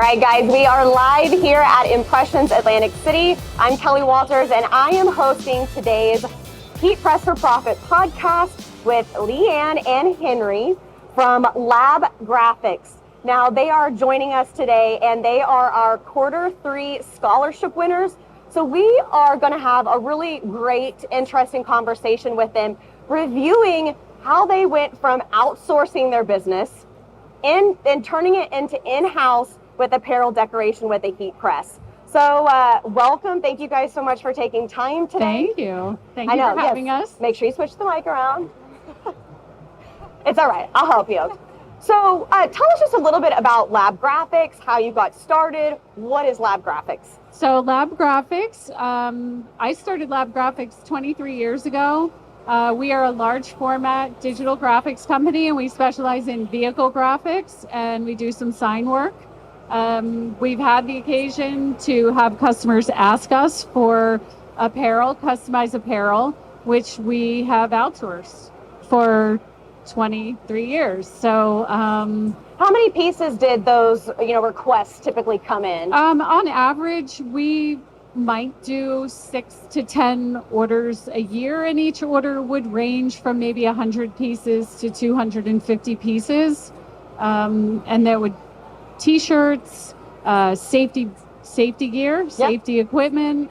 right, guys, we are live here at Impressions Atlantic City. I'm Kelly Walters, and I am hosting today's Heat Press for Profit podcast with Leanne and Henry from Lab Graphics. Now, they are joining us today, and they are our Q3 scholarship winners. So we are going to have a really great, interesting conversation with them, reviewing how they went from outsourcing their business and turning it into in-house with apparel decoration with a heat press. So welcome. Thank you guys so much for taking time today. Thank you. Thank you for having us. Make sure you switch the mic around. It's all right. I'll help you. So tell us just a little bit about Lab Graphics, how you got started. What is Lab Graphics? So Lab Graphics, I started Lab Graphics 23 years ago. We are a large format digital graphics company, and we specialize in vehicle graphics, and we do some sign work. We've had the occasion to have customers ask us for apparel, customized apparel, which we have outsourced for 23 years. So how many pieces did those requests typically come in? On average, we might do 6 to 10 orders a year, and each order would range from maybe 100 pieces to 250 pieces. And there would t-shirts, safety gear, safety equipment,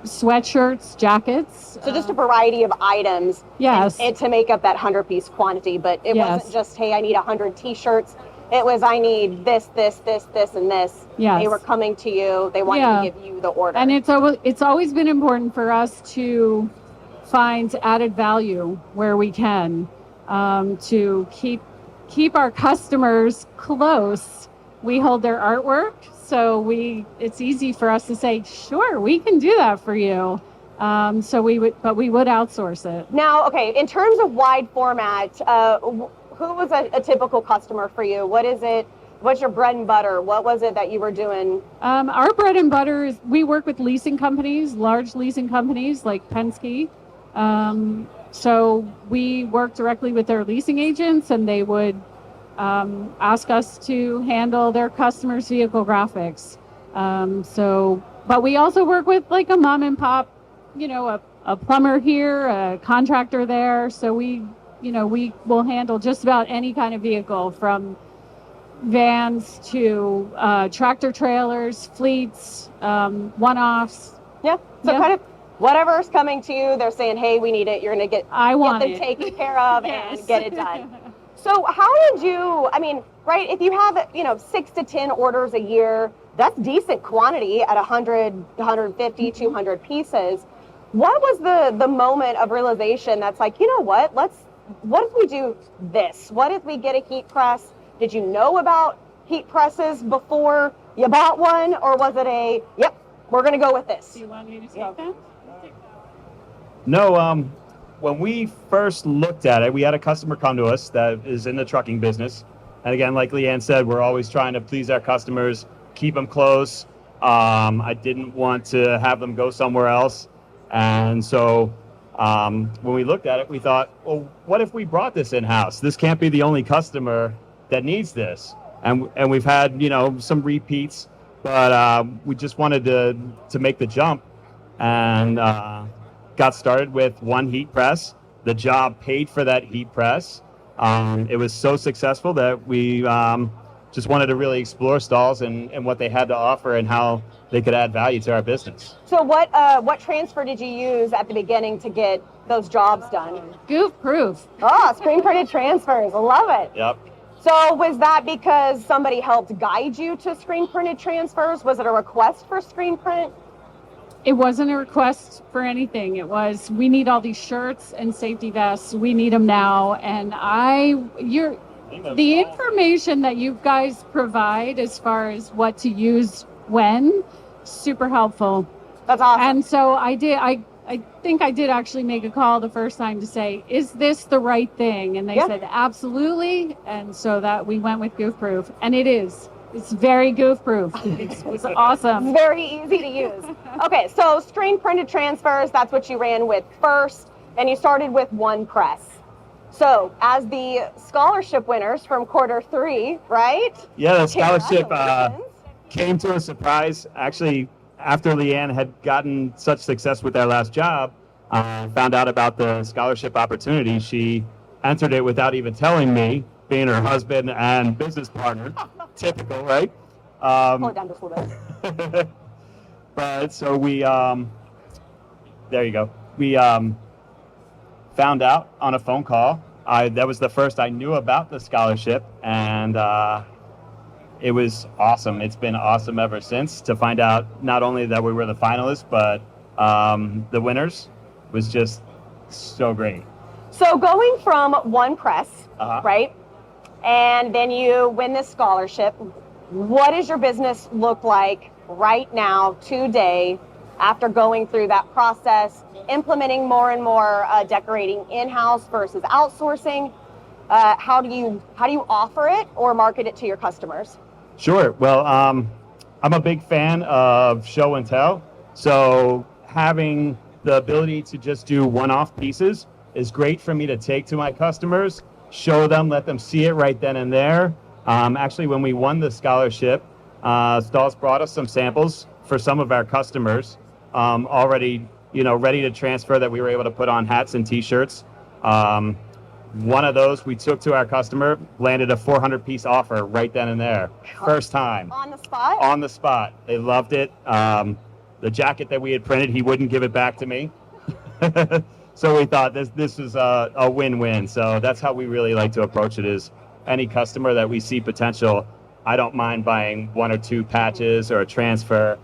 sweatshirts, jackets. So just a variety of items. Yes. And to make up that 100-piece quantity, but it wasn't just, hey, I need 100 t-shirts. It was, I need this, and this. Yes. They were coming to you. They wanted to give you the order. And it's always been important for us to find added value where we can, to keep our customers close. We hold their artwork, so it's easy for us to say, sure, we can do that for you. So we would outsource it. Now, okay, in terms of wide format, who was a typical customer for you? What is it? What's your bread and butter? What was it that you were doing? Our bread and butter is we work with leasing companies, large leasing companies like Penske. So we work directly with their leasing agents, and they would ask us to handle their customers' vehicle graphics. But we also work with like a mom and pop, a plumber here, a contractor there. So we will handle just about any kind of vehicle, from vans to tractor trailers, fleets, one-offs. Yeah. So kind of whatever's coming to you, they're saying, hey, we need it. You're going to get them taken care of and get it done. So how did you, right, if you have, 6 to 10 orders a year, that's decent quantity at 100, 150, 200 pieces. What was the moment of realization that's like, you know what if we do this? What if we get a heat press? Did you know about heat presses before you bought one? Or was it we're going to go with this? Do you want me to take that? No, when we first looked at it, we had a customer come to us that is in the trucking business. And again, like Leanne said, we're always trying to please our customers, keep them close. I didn't want to have them go somewhere else. And so when we looked at it, we thought, well, what if we brought this in-house? This can't be the only customer that needs this. And we've had, some repeats, but we just wanted to make the jump, and got started with one heat press. The job paid for that heat press. It was so successful that we just wanted to really explore Stahls and what they had to offer and how they could add value to our business. So what transfer did you use at the beginning to get those jobs done? Goof proof. Oh, screen printed transfers. I love it. Yep. So was that because somebody helped guide you to screen printed transfers? Was it a request for screen print? It wasn't a request for anything. It was, we need all these shirts and safety vests. We need them now. And the information that you guys provide as far as what to use when, super helpful. That's awesome. And so I think I did actually make a call the first time to say, is this the right thing? And they said, absolutely. And so that we went with Goof Proof. And it is. It's very goof proof. It's awesome. Very easy to use. Okay, so screen printed transfers, that's what you ran with first, and you started with one press. So, as the scholarship winners from quarter 3, right? Yeah, the scholarship Congratulations. came to a surprise. Actually, after Leanne had gotten such success with their last job, found out about the scholarship opportunity. She entered it without even telling me, being her husband and business partner. Typical, right? Pull it down just a little bit. But so we, there you go. We found out on a phone call. That was the first I knew about the scholarship, and it was awesome. It's been awesome ever since to find out not only that we were the finalists, but the winners was just so great. So, going from one press, Uh-huh. right? And then you win this scholarship. What does your business look like right now, today, after going through that process, implementing more and more decorating in-house versus outsourcing? How do you offer it or market it to your customers? Sure. Well, I'm a big fan of show and tell. So having the ability to just do one-off pieces is great for me to take to my customers, show them, let them see it right then and there. Actually, when we won the scholarship, Stahls brought us some samples for some of our customers already, ready to transfer, that we were able to put on hats and T-shirts. One of those we took to our customer, landed a 400-piece offer right then and there. First time. On the spot? On the spot. They loved it. The jacket that we had printed, he wouldn't give it back to me. So we thought this was a win-win. So that's how we really like to approach it, is any customer that we see potential, I don't mind buying 1 or 2 patches or a transfer,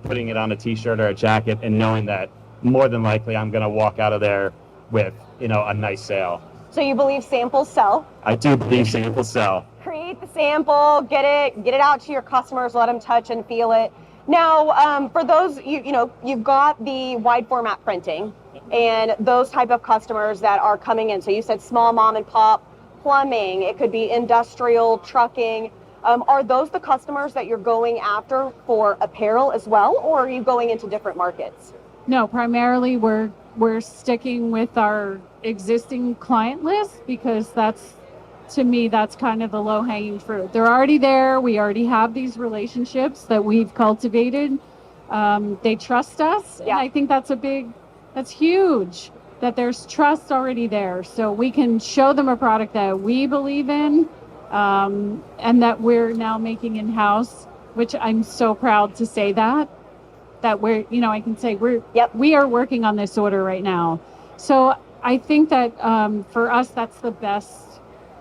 putting it on a T-shirt or a jacket, and knowing that more than likely I'm going to walk out of there with, a nice sale. So you believe samples sell? I do believe samples sell. Create the sample, get it out to your customers, let them touch and feel it. Now, for those, you've got the wide format printing and those type of customers that are coming in. So you said small mom and pop, plumbing, it could be industrial, trucking. Are those the customers that you're going after for apparel as well, or are you going into different markets? No, primarily we're sticking with our existing client list, because to me, that's kind of the low-hanging fruit. They're already there. We already have these relationships that we've cultivated. They trust us. Yeah. And I think that's huge, that there's trust already there. So we can show them a product that we believe in, and that we're now making in-house, which I'm so proud to say that we're, I can say we are working on this order right now. So I think that for us,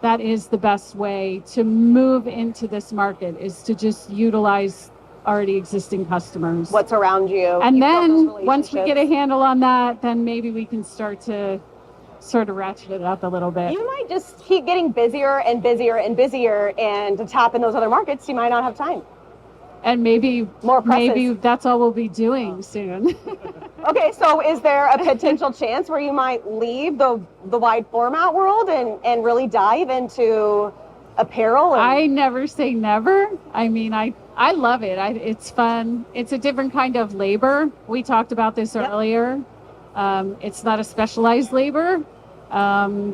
that is the best way to move into this market, is to just utilize already existing customers. What's around you. And You've built then those once we get a relationships. handle on that, then maybe we can start to sort of ratchet it up a little bit. You might just keep getting busier and busier and busier, and to tap in those other markets, you might not have time. And maybe More presses. maybe that's all we'll be doing soon. Okay, so is there a potential chance where you might leave the wide format world and really dive into apparel? I never say never. I mean, I love it. It's fun. It's a different kind of labor. We talked about this earlier. It's not a specialized labor.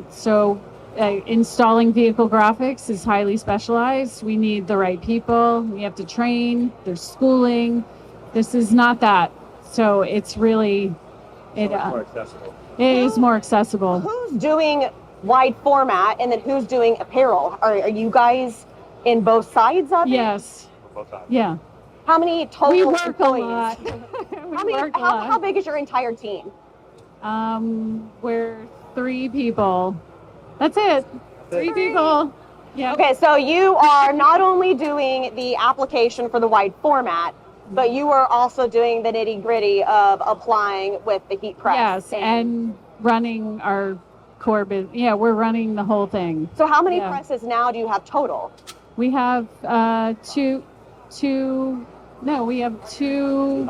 So installing vehicle graphics is highly specialized. We need the right people. We have to train. There's schooling. This is not that. So it's really, More accessible. it is more accessible. Who's doing wide format and then who's doing apparel? Are you guys in both sides of it? Yes. Both sides. Yeah. How many total We work employees? a lot. How big is your entire team? We're 3 people. That's it. 3 people. Yeah. Okay, so you are not only doing the application for the wide format, but you are also doing the nitty-gritty of applying with the heat press. Yes, and running our core business. Yeah, we're running the whole thing. So how many Yeah. presses now do you have total? We have two. We have two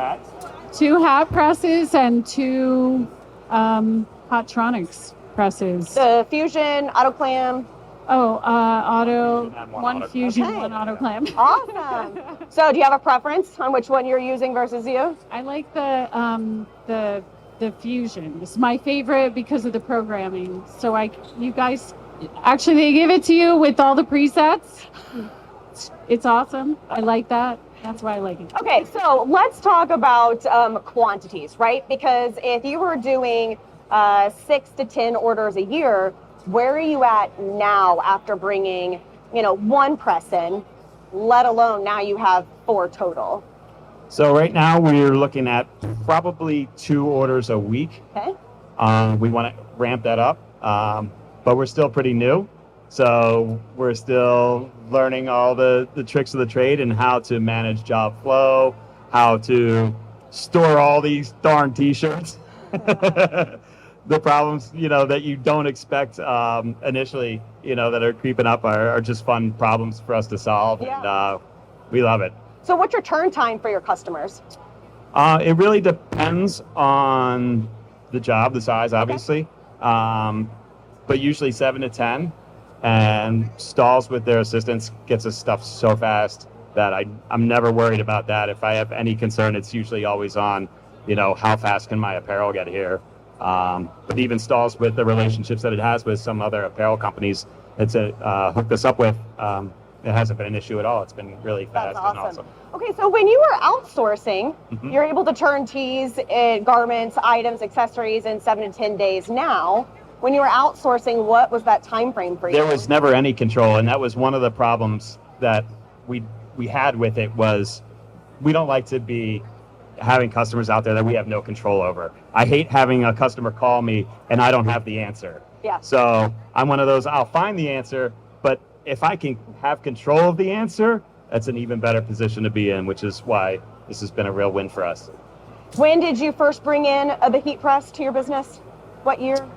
hat presses and 2 Hotronics presses. The Fusion, Autoclam. One Fusion, Okay. one Autoclam. Awesome. So do you have a preference on which one you're using versus you? I like the the Fusion. It's my favorite because of the programming. So you guys, actually they give it to you with all the presets. It's awesome. I like that. That's why I like it. Okay, so let's talk about quantities, right? Because if you were doing 6 to 10 orders a year, where are you at now after bringing, one press in, let alone now you have 4 total? So right now we're looking at probably 2 orders a week. Okay. We want to ramp that up, but we're still pretty new. So we're still learning all the tricks of the trade and how to manage job flow, how to store all these darn t-shirts. The problems, that you don't expect initially, that are creeping up are just fun problems for us to solve. Yeah. And we love it. So what's your turn time for your customers? It really depends on the job, the size, obviously. Okay. But usually 7 to 10. And Stahls with their assistants gets us stuff so fast that I'm never worried about that. If I have any concern, it's usually always on, how fast can my apparel get here? But even Stahls with the relationships that it has with some other apparel companies it's hooked us up with, it hasn't been an issue at all. It's been really fast. That's and awesome. Okay, so when you were outsourcing, Mm-hmm. you're able to turn tees, garments, items, accessories in 7 to 10 days now. When you were outsourcing, what was that time frame for you? There was never any control, and that was one of the problems that we had with it was we don't like to be having customers out there that we have no control over. I hate having a customer call me and I don't have the answer. Yeah. So I'm one of those, I'll find the answer, but if I can have control of the answer, that's an even better position to be in, which is why this has been a real win for us. When did you first bring in the heat press to your business? What year?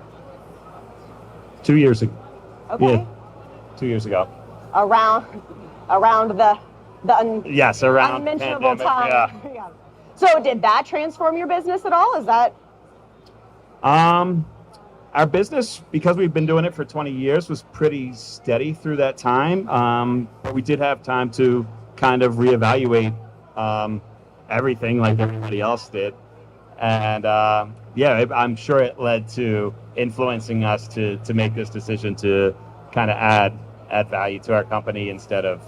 2 years ago. Okay. Yeah, 2 years ago. Around the Yes, around unmentionable pandemic, time. yeah. Yeah. So did that transform your business at all? Is that? Our business, because we've been doing it for 20 years, was pretty steady through that time. But we did have time to kind of reevaluate everything like everybody else did. And I'm sure it led to influencing us to make this decision to kind of add value to our company instead of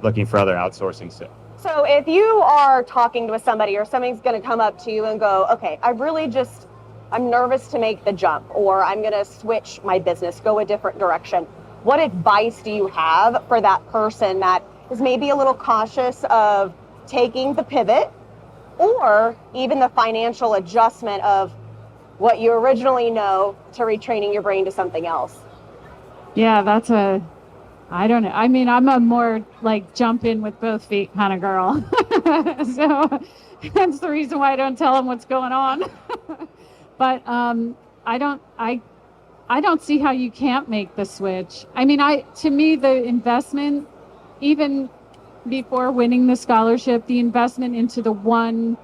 looking for other outsourcing stuff. So if you are talking to somebody or somebody's going to come up to you and go, okay, I'm nervous to make the jump, or I'm going to switch my business, go a different direction. What advice do you have for that person that is maybe a little cautious of taking the pivot or even the financial adjustment of what you originally know to retraining your brain to something else? Yeah, I don't know. I mean, I'm a more like jump in with both feet kind of girl. So that's the reason why I don't tell them what's going on. But I don't see how you can't make the switch. I mean, to me, the investment, even before winning the scholarship, the investment into the one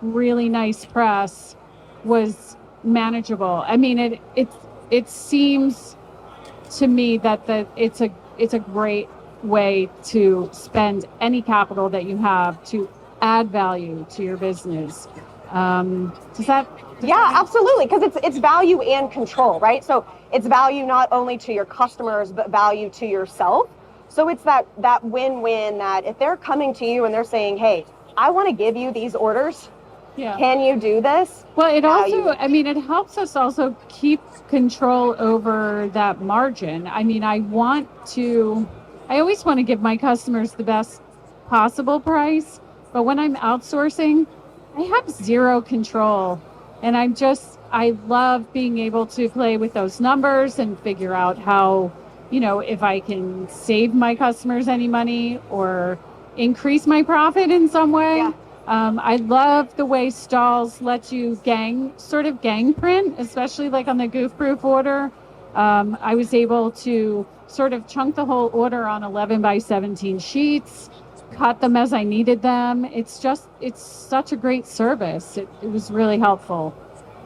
really nice press was manageable. I mean, it seems to me that it's a great way to spend any capital that you have to add value to your business. Yeah, absolutely, because it's value and control, right? So it's value not only to your customers, but value to yourself. So it's that win-win that if they're coming to you and they're saying, hey, I want to give you these orders. Yeah. Can you do this? Well, it helps us also keep control over that margin. I mean, I always want to give my customers the best possible price, but when I'm outsourcing, I have zero control. And I love being able to play with those numbers and figure out how, if I can save my customers any money or increase my profit in some way. Yeah. I love the way Stahls lets you gang print, especially like on the goof-proof order. I was able to sort of chunk the whole order on 11 by 17 sheets, cut them as I needed them. It's such a great service. It was really helpful.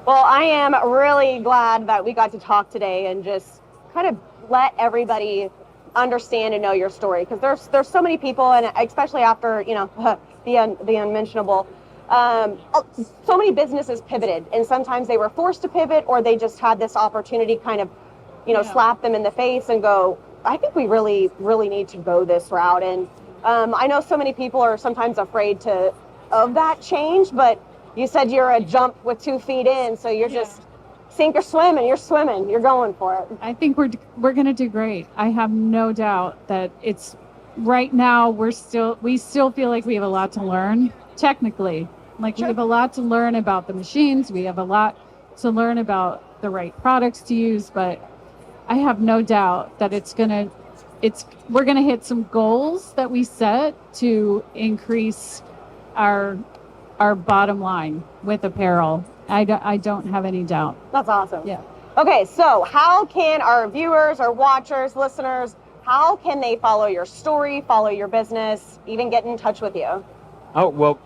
Well, I am really glad that we got to talk today and just kind of let everybody understand and know your story, because there's so many people, and especially after the unmentionable, So many businesses pivoted, and sometimes they were forced to pivot, or they just had this opportunity kind of, slap them in the face and go, I think we really, really need to go this route. And I know so many people are sometimes afraid of that change, but you said you're a jump with 2 feet in, so you're just sink or swim, and you're swimming, you're going for it. I think we're going to do great. I have no doubt that it's right now we still feel like we have a lot to learn technically. Like we have a lot to learn about the machines. We have a lot to learn about the right products to use, but I have no doubt that we're going to hit some goals that we set to increase our bottom line with apparel. I don't have any doubt. That's awesome. Yeah. Okay, so how can our viewers or watchers, listeners, how can they follow your story, follow your business, even get in touch with you? Oh, well,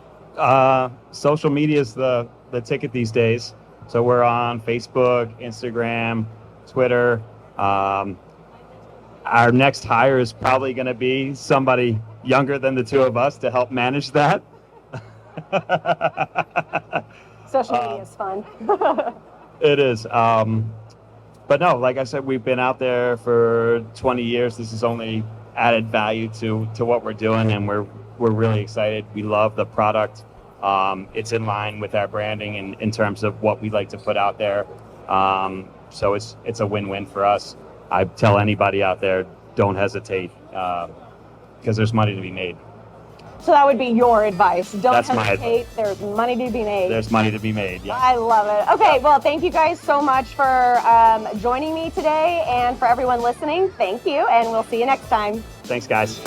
social media is the ticket these days. So we're on Facebook, Instagram, Twitter. Our next hire is probably going to be somebody younger than the two of us to help manage that. Social media is fun. It is. But no, like I said, we've been out there for 20 years. This has only added value to what we're doing, and we're really excited. We love the product. It's in line with our branding in terms of what we like to put out there. So it's a win-win for us. I tell anybody out there, don't hesitate, because there's money to be made. So that would be your advice. Don't That's my hesitate. There's money to be made. There's money to be made. Yeah. I love it. Okay, well, thank you guys so much for joining me today, and for everyone listening, thank you, and we'll see you next time. Thanks, guys.